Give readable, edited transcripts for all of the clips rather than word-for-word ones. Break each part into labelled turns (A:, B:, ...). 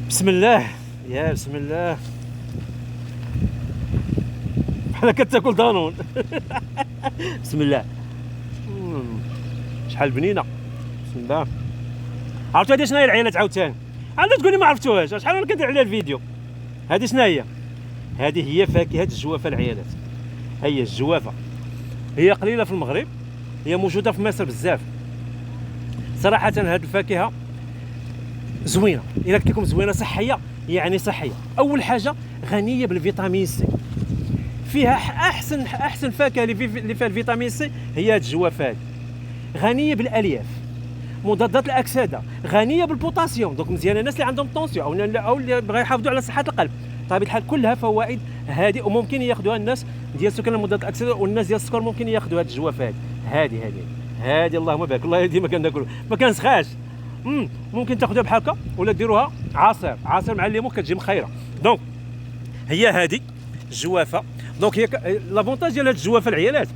A: بسم الله. يا بسم الله، بحال كتاكل دانون. بسم الله. مم. شحال بنينه. بسم الله. عرفتوا هادي شنو هي العيالات عاوتاني؟ عاد تقولي ما عرفتوهاش، شحال انا كندير عليها الفيديو. هادي شنو هي؟ هذه هي فاكهه الجوافه العيالات. هي الجوافه، هي قليله في المغرب، هي موجوده في مصر بزاف. صراحه هاد الفاكهه زوينه، الا قلت لكم زوينه صحيه يعني صحيه. اول حاجه غنيه بالفيتامين سي، فيها احسن فاكهه اللي فيها الفيتامين سي هي هاد الجوافه هادي. غنيه بالالياف، مضادات الاكسده، غنيه بالبوتاسيوم، دونك مزيانه الناس اللي عندهم طونسيون او اللي بغا يحافظوا على صحه القلب. طبيعه الحال كلها فوائد هذه، وممكن ياخذوها الناس ديال سكان مضادات الاكسده، والناس ديال السكر ممكن ياخذوا هاد الجوافه هذه اللهم بارك. والله ديما كناكلوا ما كنسخاش. ممكن تاخذوها بحال هكا ولا ديروها عصير مع الليمون، كتجي مخيره. دونك هي هذه الجوافه. دونك هي لافونتاج ديال هاد الجوافه العيالات،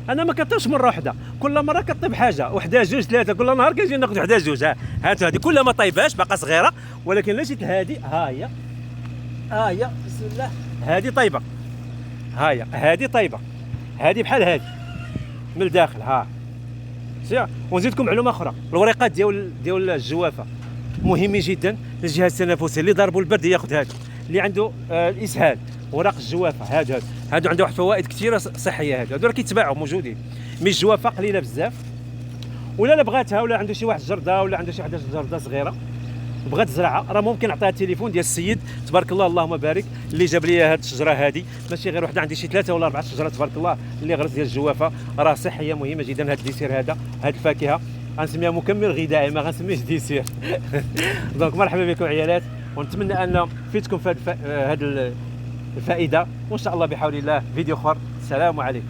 A: انا ما كطيبش مره واحده، كل مره كطيب حاجه وحده جوج ثلاثه، كل نهار كنجي ناخذ وحده جوج. هاتوا هذه كلها ما طيباش باقا صغيره، ولكن لجيت هذه ها هي بسم الله. هذه طيبه، هذه طيبه، هذه بحال هذه من الداخل. ونزيدكم معلومه اخرى، الوريقات ديال الجوافه مهمين جدا للجهاز التنفسي. اللي ضربوا البرد ياخذ هذا، اللي عنده الاسهال ورق الجوافه هادو عنده واحد فوائد كثيره صحيه. هادو راه كيتباعوا موجودين. مي الجوافه قليله بزاف، ولا بغاتها، ولا عنده شي واحد جرده، ولا عنده شي وحده جرده صغيره بغات تزرعها، راه ممكن نعطيها التليفون ديال السيد تبارك الله اللهم بارك اللي جاب لي هذه الشجره هذه. ماشي غير وحده، عندي شي 3 ولا 4 شجرات تبارك الله اللي غرس ديال الجوافه. راه صحيه مهمه جدا هذا الديسير هذا، هذه الفاكهه غنسميها مكمل غذائي، ما غنسميهش ديسير. دونك مرحبا بكم عيالات، ونتمنى ان فيتكم في هذه الفائده، وان شاء الله بحول الله فيديو اخر. السلام عليكم.